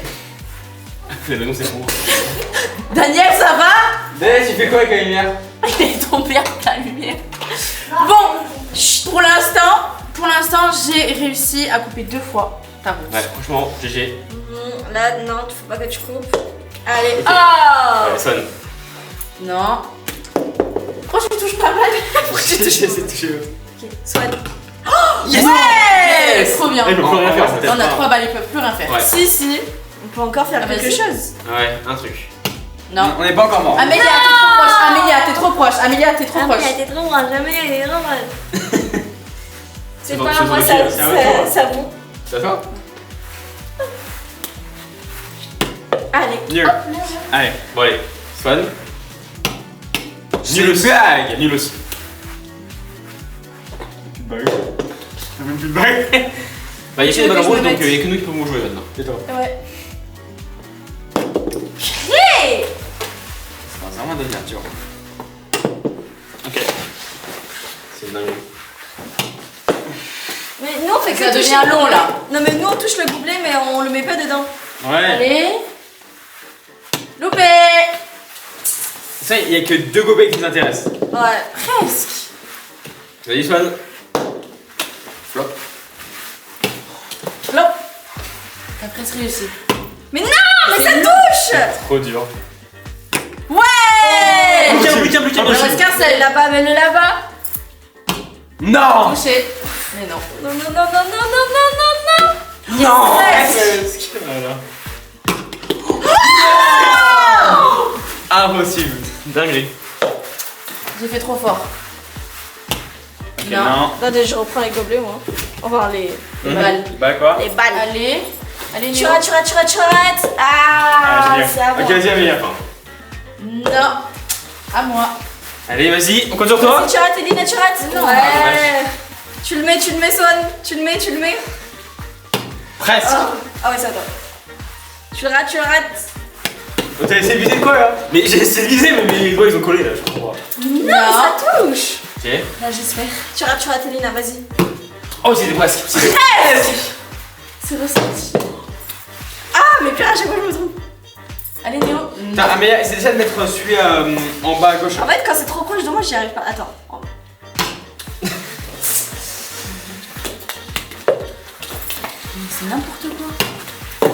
S2: Le nom, c'est pour.
S1: Daniel, ça va?
S2: Daniel, tu fais quoi avec la lumière?
S1: Il est tombé en pleine lumière. Bon, chut, pour l'instant, j'ai réussi à couper 2 fois ta route.
S2: Ouais, franchement, GG.
S3: Là, non, faut pas que tu coupes. Allez.
S2: Ok.
S3: Oh.
S2: Ouais, sonne.
S1: Non. Oh, je me touche pas mal.
S2: J'ai touché, c'est touché.
S3: Ok, Swan.
S2: Yes!
S1: Ouais, trop bien.
S2: Il peut plus rien faire, peut-être.
S1: On a 3 balles, ils peuvent plus rien faire.
S2: Ouais.
S3: Si. On peut encore faire
S1: Ah,
S3: quelque
S1: vas-y.
S3: chose.
S2: Ouais, un truc.
S1: Non.
S2: On n'est pas encore mort.
S1: Amélia, t'es trop proche. Amélia, t'es trop proche. Amélia, t'es trop
S3: Ah, mais
S1: proche.
S3: elle était trop mal, jamais elle est trop mal. C'est
S2: bon,
S3: pas
S2: c'est
S3: moi,
S2: bon,
S3: ça,
S2: c'est à toi.
S3: ça bon.
S2: Ça va?
S3: Allez.
S2: Nul. Allez, bon allez. Swan. Nul aussi. Nul aussi. Plus de bague. T'as même plus de bague. Bah, il y a
S1: Tu
S2: que des
S1: veux
S2: balles
S1: que je
S2: rouges,
S1: me
S2: donc
S1: mette
S2: il y a que nous qui pouvons jouer maintenant. Et toi?
S1: Ouais.
S3: Hey.
S2: Ça va vraiment devenir dur. Ok. C'est une dinguerie.
S3: Mais nous on fait
S1: Ça
S3: que toucher.
S1: devient long là.
S3: Non mais nous on touche le gobelet mais on le met pas dedans.
S2: Ouais.
S1: Allez. Loupé.
S2: Ça, il y a que 2 gobelets qui nous intéressent.
S3: Ouais.
S1: Presque.
S2: Vas-y, Swan. Flop.
S1: Flop. T'as presque réussi.
S3: Mais non, mais ça touche.
S2: Trop dur.
S1: Ouais.
S2: Plus qu'un,
S1: Il en reste qu'un seul.
S3: Là-bas, mets-le là-bas.
S2: Non!
S1: Touché. Mais non.
S3: Non, non, non, non, non, non, non, non, non.
S2: Non!
S3: Yes.
S2: Voilà. Impossible. Dinguerie.
S1: J'ai fait trop fort.
S2: Non.
S3: Attendez, je reprends les gobelets, moi. Enfin, les balles.
S2: Bah quoi?
S3: Les balles.
S1: Allez, allez,
S3: Tu
S1: Néo.
S3: rates, tu rates, tu rates, tu rates. Ah,
S2: génial.
S3: c'est à moi.
S2: Ok, vas-y, Amélia.
S1: Non, à moi.
S2: Allez, vas-y, on compte sur toi.
S3: Si tu rates, Elina, tu rates.
S1: Non.
S3: Ouais. Tu le mets, Swan. Tu le mets.
S2: Presque.
S3: Ah ouais, c'est à toi. Tu le rates,
S2: Oh, t'as essayé de viser de quoi là? Mais j'ai essayé de viser, mais mes doigts ils ont collé là, je comprends pas.
S3: Non, ça touche.
S2: Ok.
S3: Là, j'espère. Tu rates, Elina, vas-y.
S2: Oh, c'était presque. C'était
S1: C'est ressenti.
S3: Ah, mais pire, à chaque fois, je me trompe.
S1: Allez, Néo.
S2: Putain, Amélia, essaie déjà de mettre celui en bas à gauche.
S3: En fait, quand c'est trop proche de moi, j'y arrive pas. Attends.
S1: C'est n'importe quoi.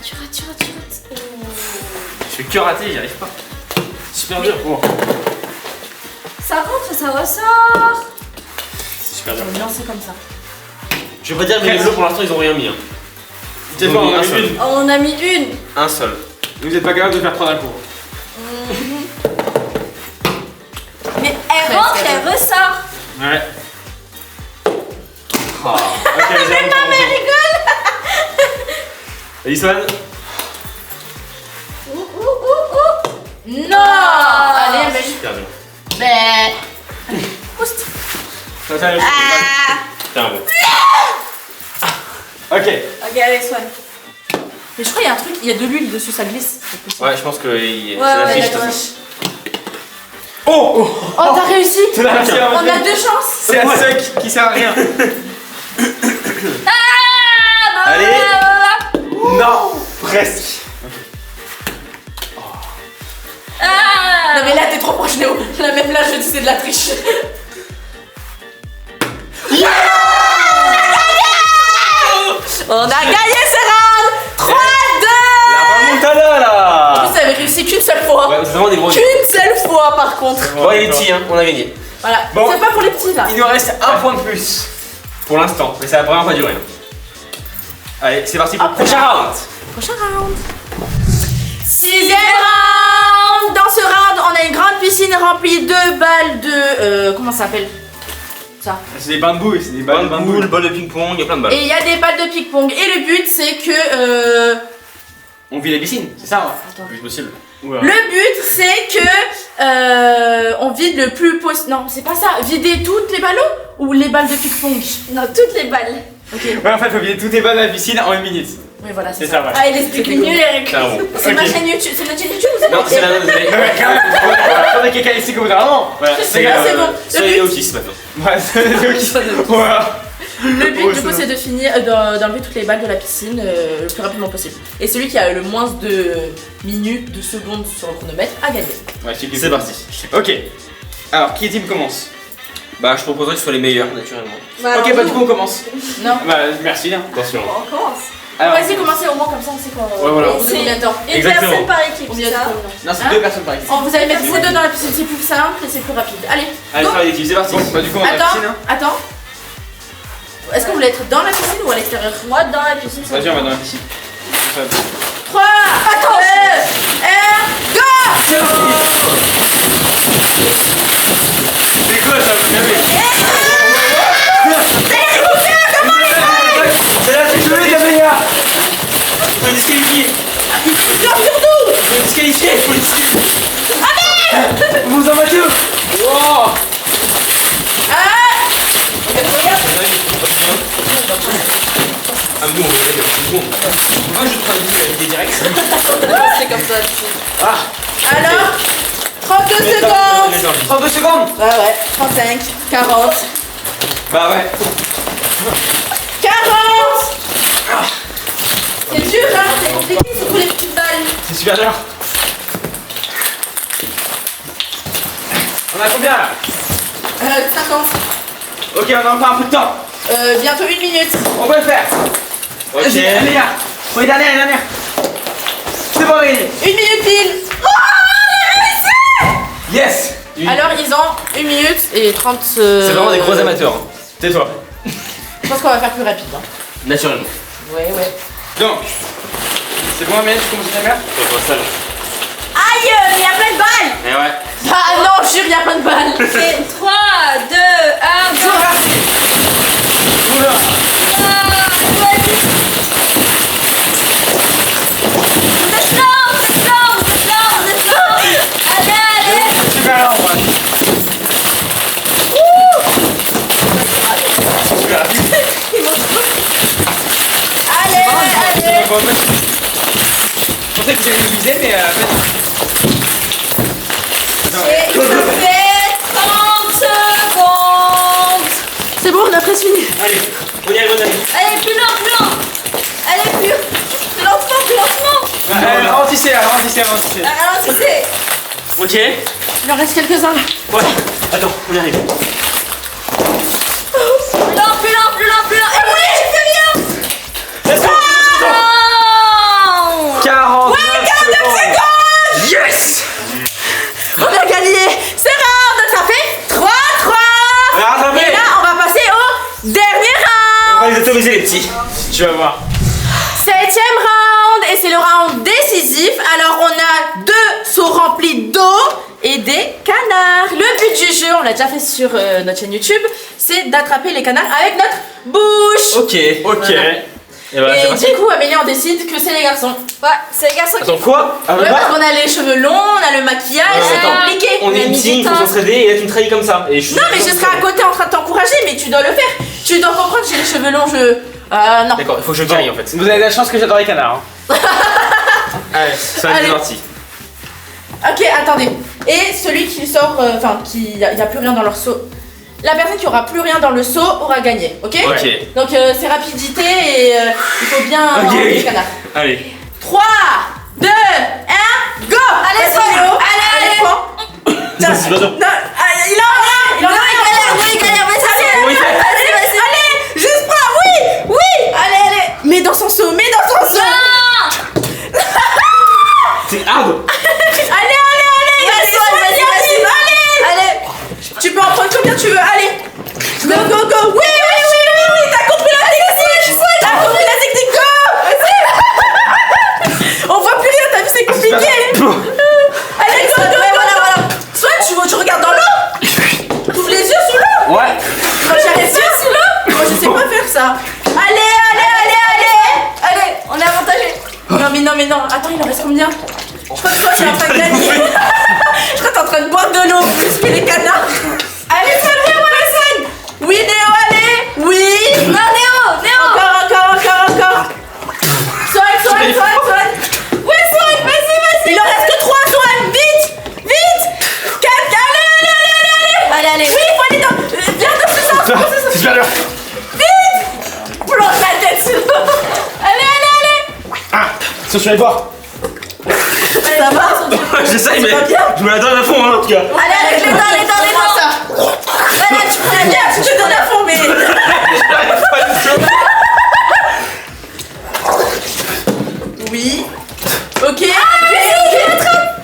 S3: Tu rates.
S2: Je fais que rater, j'y arrive pas. Super dur. Oh,
S3: Ça rentre et ça ressort.
S2: super
S1: Je
S2: dur.
S1: vais me lancer comme ça.
S4: Je vais pas dire, mais les bleus pour l'instant ils ont rien mis. Hein.
S2: Dis-toi, on a
S4: un
S2: mis
S4: seul.
S2: une.
S3: On en a mis une.
S2: Un seul. Vous êtes pas capable de faire 3 d'un coup.
S3: Mais elle rentre et elle ressort.
S2: Ouais. Oh. Ok, vas-y, on rigole. Vas-y, Swan.
S1: Non.
S3: Ah.
S1: Allez, mais
S2: Super dur.
S1: Ben.
S2: Ça, ça, je- Tiens, bon. Ok.
S3: Ok, allez, Swan.
S1: Mais je crois qu'il y a un truc, il y a de l'huile dessus, ça glisse. C'est possible.
S2: Ouais, je pense que c'est la
S3: Ouais,
S2: fiche.
S3: d'accord.
S2: Oh,
S1: Oh, t'as réussi.
S2: C'est la fiche.
S1: On a 2 chances.
S2: C'est un sec qui sert à rien.
S3: Ah,
S2: Allez. Non, presque.
S3: Ah.
S1: Non mais là t'es trop proche Néo. Là même là je dis c'est de la triche. On a gagné ce round 3-2.
S2: La remontada là.
S1: Vous avez réussi qu'une seule fois.
S2: Ouais, c'est vraiment des gros.
S1: Qu'une seule fois par contre.
S2: Bon, les petits, hein, on a gagné.
S1: Voilà.
S2: Bon.
S1: C'est pas pour les petits là.
S2: Il nous reste un point de plus. Pour l'instant, mais ça va vraiment pas durer. Allez, c'est parti pour le prochain round.
S1: Prochain round. 6e round. Dans ce round on a une grande piscine remplie de balles de... comment ça s'appelle ça?
S2: C'est des bambous, c'est des balles de bambou.
S4: Boule, balle de ping-pong, il y a plein de balles.
S1: Et il y a des balles de ping-pong. Et le but c'est que...
S2: On vit la piscine, c'est ça?
S1: Attends.
S4: Plus possible.
S2: Ouais.
S1: Le but c'est que on vide le plus possible. Non, c'est pas ça. Vider toutes les ballons ou les balles de ping-pong.
S3: Non, toutes les balles.
S1: Ok.
S2: Ouais, en fait, faut vider toutes les balles de la piscine en 1 minute.
S1: Oui, voilà, c'est
S2: C'est
S1: ça.
S2: ça, ouais.
S3: Ah, il explique
S1: C'était
S3: mieux les règles.
S4: Clairement.
S1: C'est ma
S2: Ok.
S1: chaîne YouTube. C'est notre chaîne YouTube ou c'est
S4: Non, c'est la
S2: Ouais, quand même. Faudrait quelqu'un ici au bout d'un moment. Voilà,
S1: C'est bon, c'est bon.
S4: C'est
S1: Le
S4: les
S1: but,
S4: autistes maintenant.
S2: Ouais, c'est ok. Voilà.
S1: le but
S2: Ouais,
S1: du coup,
S2: c'est
S1: c'est de finir, d'enlever toutes les balles de la piscine le plus rapidement possible. Et celui qui a le moins de minutes, de secondes sur le chronomètre a gagné.
S2: Ouais,
S4: C'est parti.
S2: Ok. Alors, qui est-il commence?
S4: Bah, je proposerais que ce soit les meilleurs, naturellement.
S2: Ok, bah du coup, on commence.
S1: Non.
S2: Bah, merci. Hein.
S4: Attention.
S3: On commence.
S2: Alors,
S1: Vas-y, commencez au moins comme ça, on sait qu'on.
S2: Ouais, voilà.
S1: On sait combien de temps.
S3: Une
S4: Exactement.
S3: personne par équipe,
S1: Combien
S3: c'est
S1: de
S3: ça
S1: temps
S2: non, c'est
S1: Hein
S2: 2 personnes par équipe.
S1: Oh, vous allez mettre vous deux dans la piscine, c'est plus simple et c'est plus rapide. Allez,
S2: Allez,
S1: go.
S2: travail d'équipe, c'est parti. Bon, bah du coup, on va dans la
S1: Attends,
S2: piscine. Hein.
S1: attends. Est-ce que vous voulez être dans la piscine ou à l'extérieur?
S3: Moi, dans la piscine, ça
S2: Vas-y, on va dans la piscine.
S1: 3, 2, 1, go!
S2: C'est quoi ça, vous savez? C'est là, c'est joué, Gabriela! Faut le disqualifier!
S1: Il pleure surtout!
S2: Faut le disqualifier! Faut le disqualifier! Vous en battez! Wow!
S4: Ah, nous, on va mettre une seconde. Moi, je prends l'idée direct.
S1: C'est comme ça.
S2: Ah!
S1: Alors, 32 secondes!
S2: 32 secondes!
S1: Ouais, 35, 40,
S2: Bah ouais!
S1: 40! C'est dur, hein, c'est compliqué, c'est pour les petites balles.
S2: C'est super dur! On a combien là?
S1: 50.
S2: Ok, on a encore un peu de temps!
S1: Bientôt 1 minute.
S2: On peut le faire!
S4: Ok.
S2: Vas-y, Amélia! Pour les dernières! C'est bon, gagné!
S1: 1 minute pile.
S2: Yes!
S1: Alors, ils ont 1 minute et 30.
S4: C'est vraiment des gros amateurs. Hein.
S2: Tais-toi!
S1: Je pense qu'on va faire plus rapide. Hein.
S4: Naturellement.
S1: Ouais.
S2: Donc, c'est bon, Amélia, tu commences à faire?
S4: On va faire ça là.
S1: Aïe, il y a plein de balles.
S2: Et ouais.
S1: Ah non, jure, il y a plein de balles.
S3: C'est 3, 2, 1, go.
S4: Super lent, ouais.
S1: Allez.
S4: Je pensais que vous alliez le viser, mais
S3: Et il me fait 30 secondes.
S1: C'est bon, on a presque fini.
S2: Allez, on y arrive, on y arrive.
S3: Allez, plus lent. Allez, plus lentement.
S4: ralentissez.
S3: Ralentissez.
S2: Ok.
S1: Il en reste quelques-uns là.
S2: Ouais. Attends, on y arrive.
S3: Plus lent. Et oui, tu fais bien.
S2: Let's go.
S3: Non.
S4: 49 secondes.
S2: Yes.
S1: On a gagné. C'est rare, donc ça fait 3-3.
S2: On a rattrapé.
S1: Et là, on va passer au dernier
S2: On
S1: round.
S2: va les autoriser les petits. Tu vas voir.
S1: 7e round. Et c'est le round décisif. Alors, on a 2 seaux remplis d'eau et des canards. Le but du jeu, on l'a déjà fait sur notre chaîne YouTube, c'est d'attraper les canards avec notre bouche.
S2: Ok.
S1: Voilà.
S2: Et bah, c'est
S1: Et
S2: parti.
S1: du coup, Amélie, on décide que c'est les garçons.
S3: Ouais, c'est les garçons qui
S2: Attends, quoi? Ah,
S1: Ouais, parce qu'on a les cheveux longs, on a le maquillage, c'est
S2: attends.
S1: compliqué.
S2: On est
S3: a
S2: une
S3: mis
S2: team,
S3: du
S2: faut
S3: temps.
S2: s'entraider et là tu me trahis comme ça. Et je suis
S1: Non, mais je serai à côté en train de t'encourager, mais tu dois le faire. Tu dois comprendre, j'ai les cheveux longs, non.
S2: D'accord, il faut que je gagne en fait.
S4: Vous avez de la chance que j'adore les canards.
S2: Allez, ça va
S1: Allez.
S2: être parti.
S1: Ok, attendez. Et celui qui sort, il n'y a plus rien dans leur seau. La personne qui aura plus rien dans le seau aura gagné, ok?
S2: Ok.
S1: Donc c'est rapidité et il faut bien
S2: Ok.
S1: enlever les canards.
S2: Allez.
S1: 3, 2, 1, go!
S3: Allez,
S1: Vas-y,
S3: Léo.
S1: Léo.
S3: Allez.
S1: prends. Tiens.
S2: Vas-y, vas-y.
S1: Non, il en a rien! Il en a rien!
S3: il galère, mais ça
S2: Comment il fait?
S1: Allez, juste prends, oui! Allez! Mets dans son seau,
S2: C'est hard.
S1: Allez, allez! Tu peux en prendre combien tu veux, allez! Go! Oui, t'as compris la technique! T'as compris la technique, go! On voit plus rien, t'as vu, c'est compliqué! Allez, go! Voilà! Soit tu regardes dans l'eau! T'ouvres les yeux sous l'eau!
S4: Ouais.
S1: Moi j'arrive pas sous l'eau! Moi je sais pas faire ça! Allez!
S3: Allez, on est avantagé.
S1: Non mais non, attends, il en reste combien? Je crois que toi t'es en train de gagner! Je crois que t'es en train de boire de l'eau plus que les canards! Allez, viens, Swan! Oui, Néo, allez! Oui!
S3: Non, Néo.
S1: Encore! Swan! Ouais, Swan, vas-y! Il en reste que 3, Swan! Vite! 4, allez!
S3: Allez.
S1: Oui, il faut aller dans... Viens dans ce sens!
S4: C'est super dur.
S1: Plonge la tête sous l'eau! Allez!
S4: Attention, je vais aller voir.
S1: Ça va?
S2: J'essaye, mais
S1: va bien
S2: je me la donne à fond hein, en tout cas.
S1: Allez, avec les dents! Voilà, tu prends bien, tu te donnes à fond, mais... Oui. Ok.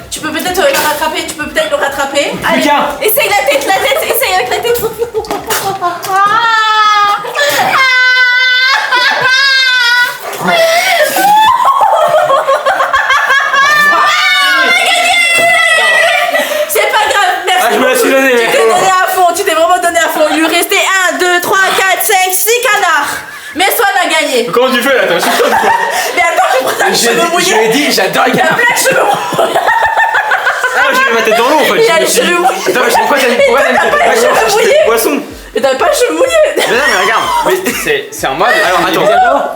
S1: Tu peux peut-être le rattraper. Allez.
S4: Lucas.
S3: Essaye la tête, essaye avec la tête.
S1: C'est pas grave, merci.
S2: Ah, je me la suis donnée.
S1: Tu t'es donné à fond, tu t'es vraiment donné à fond. Il lui restait 1, 2, 3, 4, 5, 6 canards. Mais Swan a gagné.
S2: Comment tu fais là? T'as un chiffre quoi?
S1: Mais attends, je prends ta cheveux
S4: Je lui ai
S1: mouillés.
S4: dit, j'adore les
S1: T'as
S4: canards.
S1: plein de cheveux mouillés.
S2: Ah, j'ai mis ma tête dans l'eau en fait.
S1: Il a les cheveux mouillés.
S2: Attends, mais pourquoi t'as
S1: pas les cheveux mouillés.
S2: poisson?
S1: Mais t'avais pas les cheveux mouillés.
S2: Mais non, mais regarde. Mais
S4: C'est en mode.
S2: Alors attends.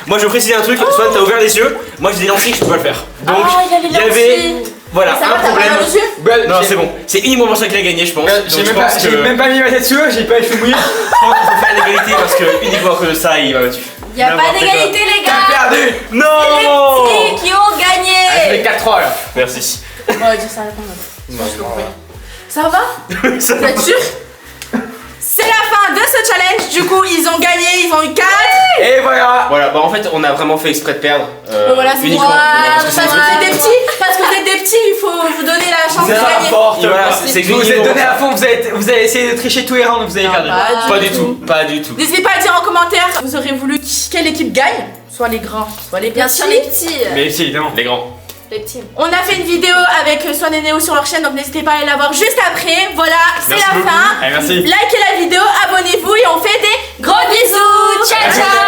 S2: Moi je veux préciser un truc. Swan, t'as ouvert les yeux. Moi j'ai des lentilles que je peux pas le faire. Donc
S1: Ah, il a les
S2: il y avait.
S1: lentilles.
S2: Voilà,
S1: Ça va,
S2: un
S1: t'as
S2: problème.
S1: mal aux yeux?
S2: Non, c'est bon. C'est uniquement pour ça qu'il a gagné, je pense.
S4: J'ai
S2: Donc,
S4: même,
S2: je pense
S4: j'ai
S2: que-
S4: même pas mis ma tête sous l'eau, j'ai pas les cheveux mouillés.
S2: Je pense qu'il faut faire l'égalité parce que uniquement à cause de ça, il m'a battu.
S3: Y a pas
S2: N'importe quoi.
S3: d'égalité, les
S4: T'as
S3: gars.
S4: perdu.
S2: Non.
S3: Les petits qui ont
S4: Ah, ça fait
S3: gagné.
S4: 4-3 là.
S2: Merci.
S1: On va dire ça à la fin. Ça va?
S2: Ça
S1: Vous êtes sûr? C'est la fin de ce challenge. Du coup, ils ont gagné, ils ont eu 4.
S4: Et voilà.
S2: Voilà, bah en fait, on a vraiment fait exprès de perdre.
S1: Voilà, c'est
S2: uniquement.
S1: moi.
S2: Parce que
S1: Parce que
S2: c'est-
S1: vous êtes des petits. Parce que vous êtes des petits, il faut vous donner la chance de gagner.
S4: N'importe
S2: Voilà,
S4: quoi.
S2: c'est
S4: Vous vous êtes
S2: uniquement
S4: donné
S2: pour
S4: à fond, vous avez essayé de tricher tous les rounds, vous avez perdu.
S2: Pas du tout, pas du tout.
S1: N'hésitez pas à dire en commentaire, vous aurez voulu quelle équipe gagne. Soit les grands, soit les petits.
S3: Bien sûr, les petits.
S4: Mais si, évidemment.
S2: Les grands.
S3: les petits.
S1: On a fait une vidéo avec Swan et Néo sur leur chaîne, donc n'hésitez pas à aller la voir juste après. Voilà, c'est
S2: Merci
S1: la
S2: beaucoup.
S1: fin.
S2: Allez, merci.
S1: Likez la vidéo, abonnez-vous et on fait des gros bisous. Ciao, ciao.